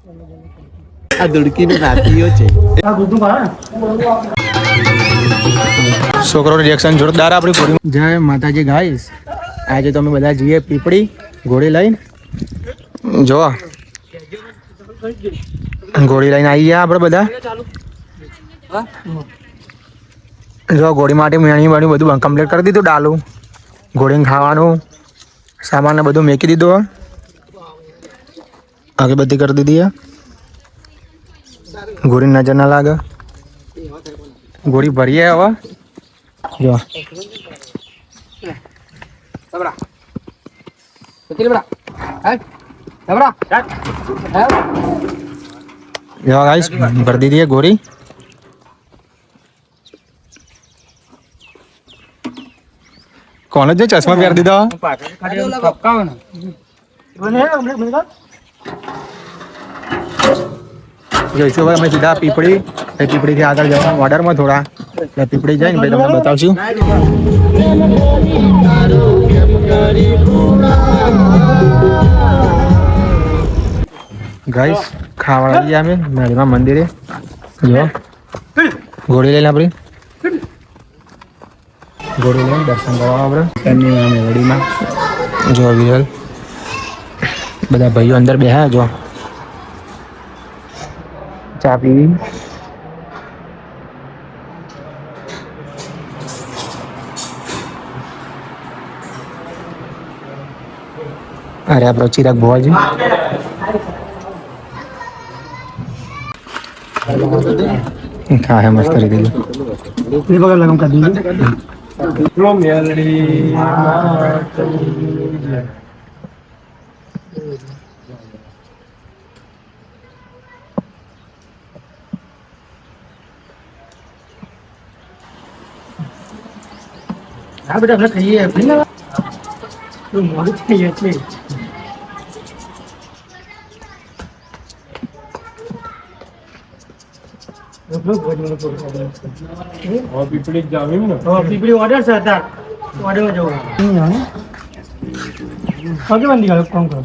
આ દુડકીનું નાતીઓ છે. છોકરો રિએક્શન જોરદાર આપણી પૂરી. જય માતાજી ગાઈસ, આજે તમે બધા જઈએ પીપળી ઘોડી લઈને. જો ઘોડી લઈને આવી ગયા આપણે બધા. જો ઘોડી માટે મેણી મેણી બધું કમ્પ્લીટ કરી દીધું. ડાલું ઘોડીને ખાવાનું સામાન બધું મેકી દીધું. આગળ બધી કરી દીધી. ઘોડી નજર ના લાગે. ઘોડી ભરીએ હવે. જો ગાઈસ ભરી દીધી ઘોડી. કોને જે ચશ્મા પહેરી દીધો? જઈશું હવે અમે સીધા પીપળી. પીપળીથી આગળ જવાનું ઓર્ડરમાં થોડા એટલે પીપળી જઈને ભાઈ તમને બતાવશું. ગાઈસ ખાવા આવી ગયા અમે મેળીમાં મંદિરે. જો ઘોડી લઈને આપણી ઘોડી લઈને દર્શન કરવા આપણે મેળીમાં. જો વિરલ બધા ભાઈઓ અંદર બેહ્યા. જો ચા પીવી. અરે આપણો ચિરાગ ભોવાજી ખાય મસ્ત રીતે. હા બેટા આપણે ખાઈએ. મોડું થઈ ગયું એટલે પીપળી જાવી ને. પીપળી ઓર્ડર છે હતા. ઓર્ડરમાં જવું. ઓકે બંધી ગાલો કોમ કરો.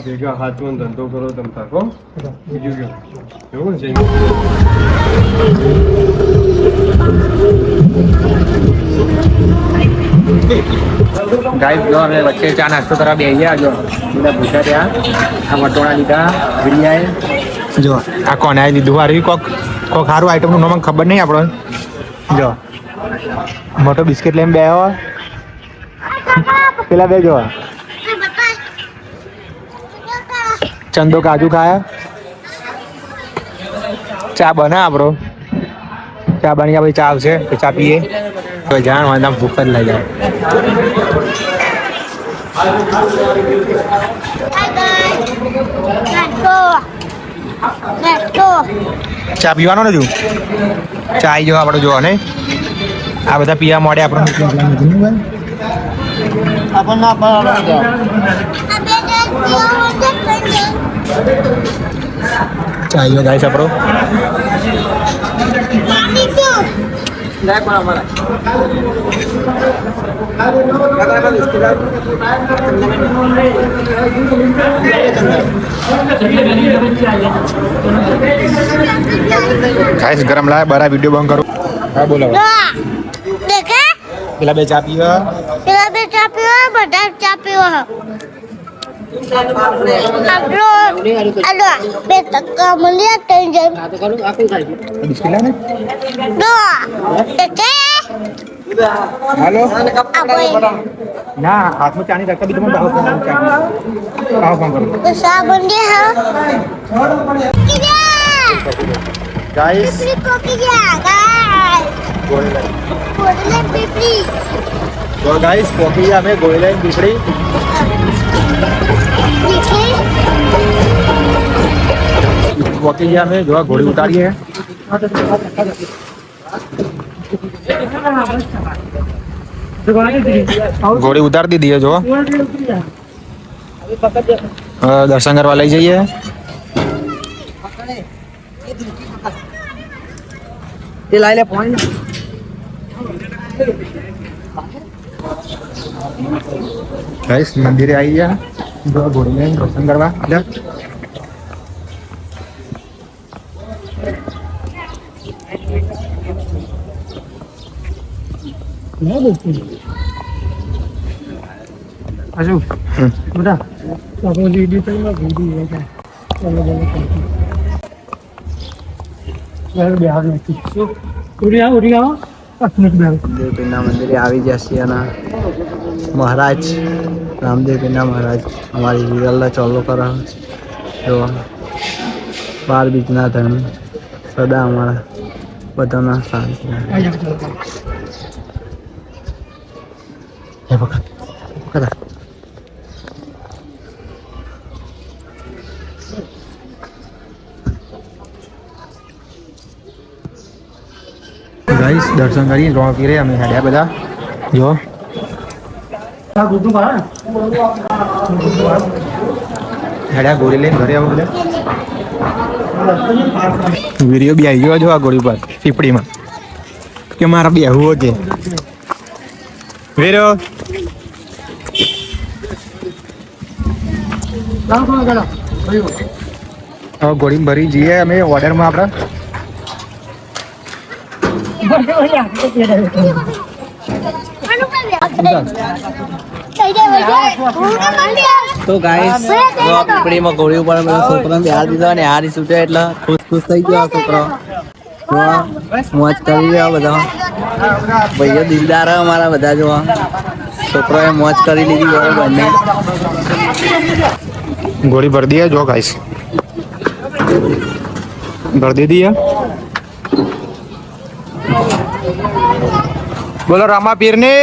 ભેગા હાથમાં ધંધો કરો તમ તાકો. બીજું કેવું છે? ગાઈસ જો અમે વચ્ચે ચા નાસ્તો કરવા બેસી ગયા. જો બધા પૂછા ત્યાં આ વટોણા લીધા બિરિયાએ. જો આ કોને આવી લીધું? હારી કોક સારું આઈટમનું નામ ખબર નહીં આપણને. જો મોટો બિસ્કિટ લઈને બે પેલા બે જો ચંદો કાજુ ખાયા. ચા બના આપણો. ચા બની પછી ચા આવશે તો ચા પીએ. તો જાણ વાંધા ભૂખ જ લઈ જાય. ચા પીવાનો નથી. ચા આવી જવા આપણે જોવા ને. આ બધા પીવા મળે આપણને. ચાલ્યો ગાઈસ આપણો. ગાઈસ ગરમ લાય બરા વિડિયો બંધ કરો. હા બોલો. પેલા બે ચા પીવા. બધા ચા પીવા. Aduh, beta kamu lihat kan? Halo. Apa ini? Nah, aku cari dekat di teman tahu kamu cari. Tahu kamu. Sabun dia. Guys. Kopi dia, guys. Boleh pipi. तो गाइस कोकी हमें गोइलाइन पिपड़ी Pipi. પહોંચી ગયા અમે જોવા ઘોડી ઉતારીએ ઘોડી ઉતારી દીધી જો દર્શન કરવા લઈ જઈએ ગાઈસ મંદિરે આવી ગયા ઘોડી લઈને દર્શન કરવા હજુ બધા રામદેવપીરના મંદિરે આવી ગયા છીએ અને મહારાજ રામદેવપીરના મહારાજ અમારી વિરલને ચોલો કરે તો 12 બીજના ધન સદા અમારા બધાના શાંતિ ગાઈસ દર્શન કરી રોણ પીરે અમે હેડ્યા બધા જો હેડ્યા ગોળી લઈને ઘરે આવો બધા વિડીયો બી આવી ગયો જો આ ગોળી પર પીપળીમાં કે મારા બેહવું કે વીરો હવે ગોળી ભરી જઈએ અમે ઓર્ડરમાં આપણા તો ગાઈસ પીપળીમાં ગોળી ઉપર છોકરાને બિહાર દીધો અને હારી છૂટ્યો એટલે ખુશ થઈ ગયો છોકરો મોજ કરી રહ્યા બધા ભાઈઓ દિલદાર અમારા બધા જોવા છોકરોએ મોજ કરી લીધી બરોબર ને ગોળી ભર દઈએ જો ગાઈસ ભર દીધી બોલો રામા પીર ને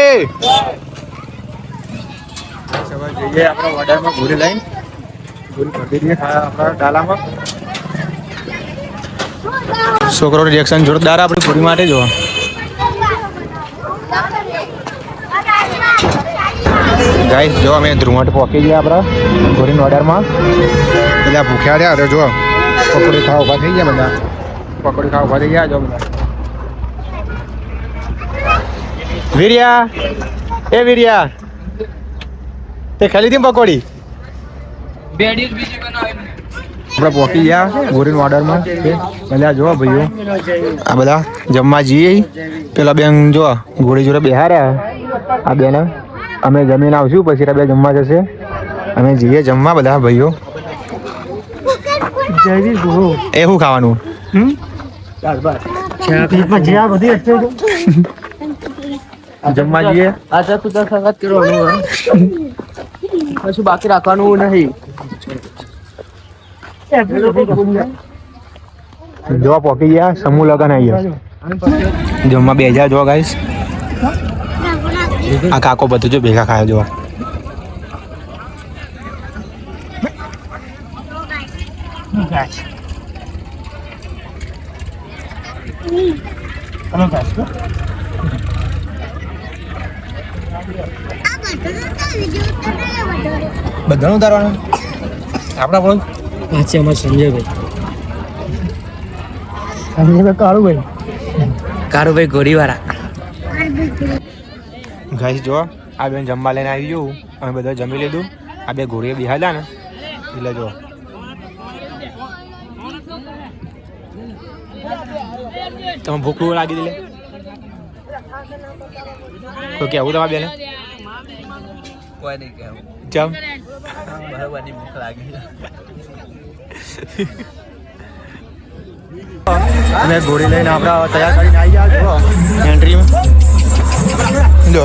જઈએ આપણા ઓર્ડરમાં ઘોડી લઈને ઘોડી ભરી દઈએ આપણા ડાલામાં છોકરોનું રિએક્શન જોરદાર આપણી ઘોડી માટે જોવા ગાઈસ જો અમે ધ્રુવટ પહોંચી ગયા આપણા ઘોડીના ઓર્ડરમાં બધા ભૂખ્યા રહ્યા હવે જો પકોડી ખાવા ઉભા થઈ ગયા બધા પકોડી ખાવા ઉભા થઈ ગયા જો બધા વીર્યા એ વીર્યા તે ખાલી હતી પકોડી આપણે પહોંચી ગયા ગોરીના ઓર્ડરમાં બધા જો ભાઈઓ આ બધા જમવા જઈએ પેલા બેન જો ગોળી જોડે બેહાર્યા આ બેન અમે જમીને આવશું પછી બે જમવા જશે અમે જઈએ જમવા બધા ભાઈઓ એ શું ખાવાનું જમવા જઈએ આજા તું તો સંગત કરવાનું કશું બાકી રાખવાનું નહીં જોવા પહોંચી ગયા સમૂહ લગન આવી ગયા જમવા 2000 જોવા ગાઈસ આ કાકો બધું જો ભેગા ખાય જોવા બધાનું ઉતારવાનું આપણા બોલ પાછી અમારે સંજયભાઈ કાળુભાઈ ઘોડીવાળા ગાઈસ જો આ બેન જમવા લઈને આવી ગયું અમે બધા જમી લીધું આ બે ઘોડીએ બિહાડ્યા ને એટલે જો તમે ભૂખ લાગી દીધી તો કેવું તમારા બેને કોઈ નહીં કહેવું જમ બરોબરની ભૂખ લાગી અમે ઘોડી લઈને આપણા તૈયાર કરીને આવી ગયા છો એન્ટ્રીમાં જો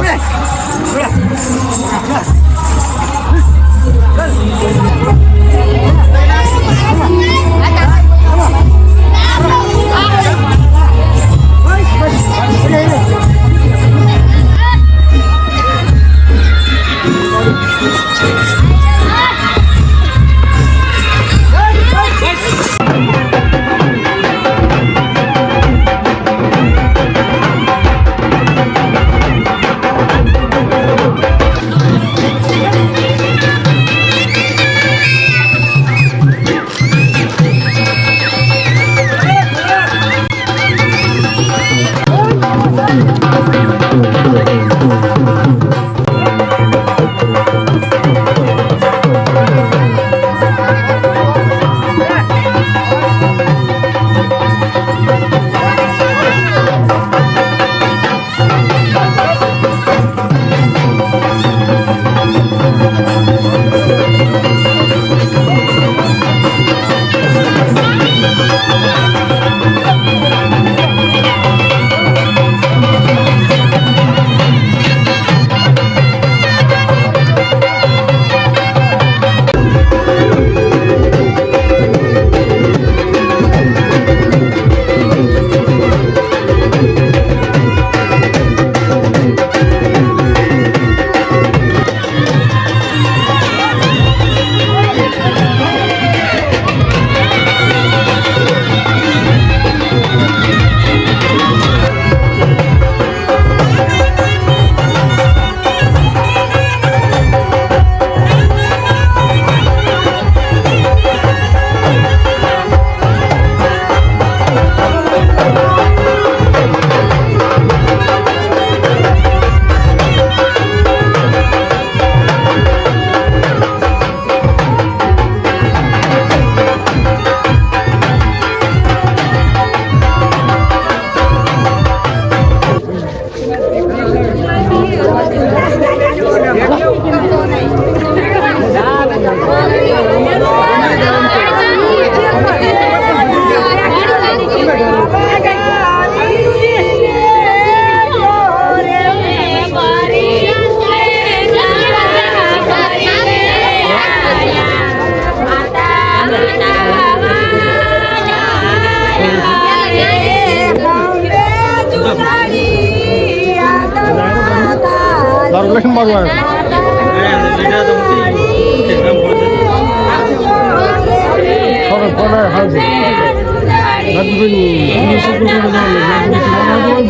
પાડું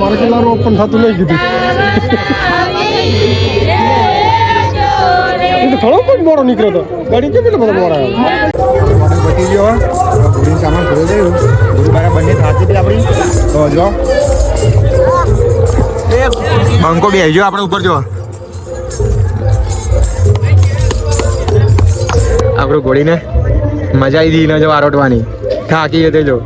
મારે કેટલા ઓપન થતું નહીં કીધું ઘણો પણ મોડો નીકળ્યો હતો ગાડી કેમ એટલો બધો મોડો આવ્યો બચી ગયો ઘોડી સામાન ઘરે ગયું ઘોડી બારા બંને થાતી હતી આપણી તો જો બંકો બી આવી ગયો આપણે ઉપર જો આપણે ઘોડીને મજા આવી હતી ન જો આરોટવાની થાકી જતે જો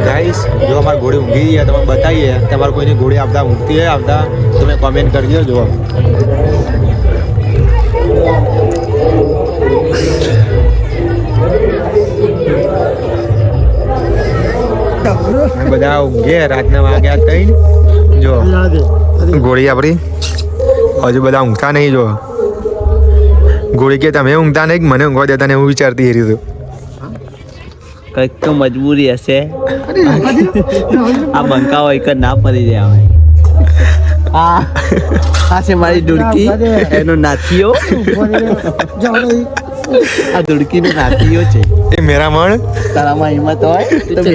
ગાઈસ જો અમારી ઘોડી ઊંઘી ગયા તમે બતાવીએ તમારે કોઈની ઘોડી આવતા ઊંઘતી હોય આવતા તમે કોમેન્ટ કરજો જો બધા ઊંઘે રાતના વાગ્યા કઈ જો ઘોડી આપણી હજુ બધા ઊંઘતા નહીં જો ઘોડી કે તમે ઊંઘતા નહીં મને ઊંઘવા દેતા ને હું વિચારતી એ રીતે કઈક તો મજબૂરી હશે આ બંકા હોય કે ના પડી જાય હવે આ છે મારી દુડકી એનો નાથીઓ આ દુડકી નો નાથીઓ છે એ મેરા મણ તારામાં હિંમત હોય તો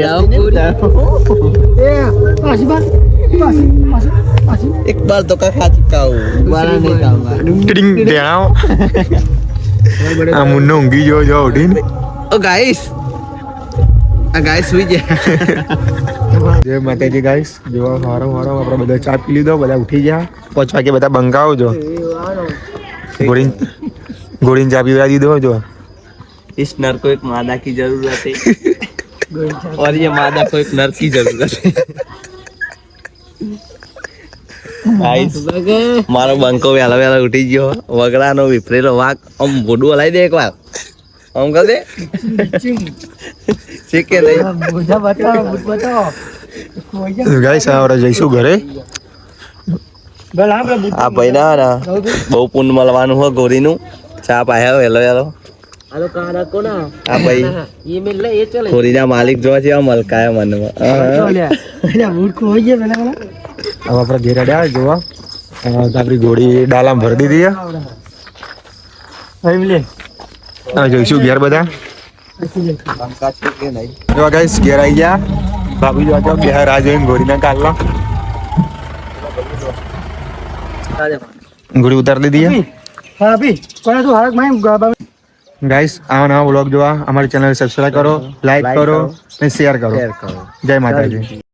એક બાર તો ખા ચુકા હું મારા નહીં કામમાં ટિંગ ડેણાઓ આ મુન્નો ઊંઘી જો જો ઉઠીને ઓ ગાઈસ આ ગાઈસ સુઈ ગયા જય માતાજી ગાઈસ જો હારો આપણે બધા ચા પી લીધો બધા ઉઠી ગયા 5 વાગે બધા બંકાઓ જો गोड़ी जा पीवा दी दो जो इस नर को एक मादा की जरूरत है और ये मादा को एक नर की जरूरत है गाइस मारो બંકો વેલા વેલા ઉઠી ગયો વગડાનો વિપરેલો વાક આમ બોડું હલાઈ દે એકવાર આમ કર દે છે કે નહીં બતાવો ગાઈસ આવડે જઈશું ઘરે આ ભાઈ ના બહુ પુન મળવાનું હો ગોરીનું ચા પાયા વેલો વેલો આલો કારા કોના આ ભાઈ ये मिल ले ये चले ગોરીના માલિક જોવા છે મલકાયા મનમાં એટલે મૂર્ખ હોય છે પેલા હવે આપણે ઘેર આડ્યા જોવા આપણી ઘોડી ડાલામાં ભરી દીધી એમ લે હવે જઈશું ઘેર બધા બંકા છે કે નહીં જો ગાઈસ ઘેર આવી ગયા ભાભી જો બે રાહ જોઈને ઘોડીના કાઢલા ઘોડી ઉતાર દીધી હા ભી કોને તું હારક માં ગાઈસ આવા નવા વ્લોગ જોવા અમારી ચેનલ સબસ્ક્રાઇબ કરો લાઈક કરો અને શેર કરો જય માતાજી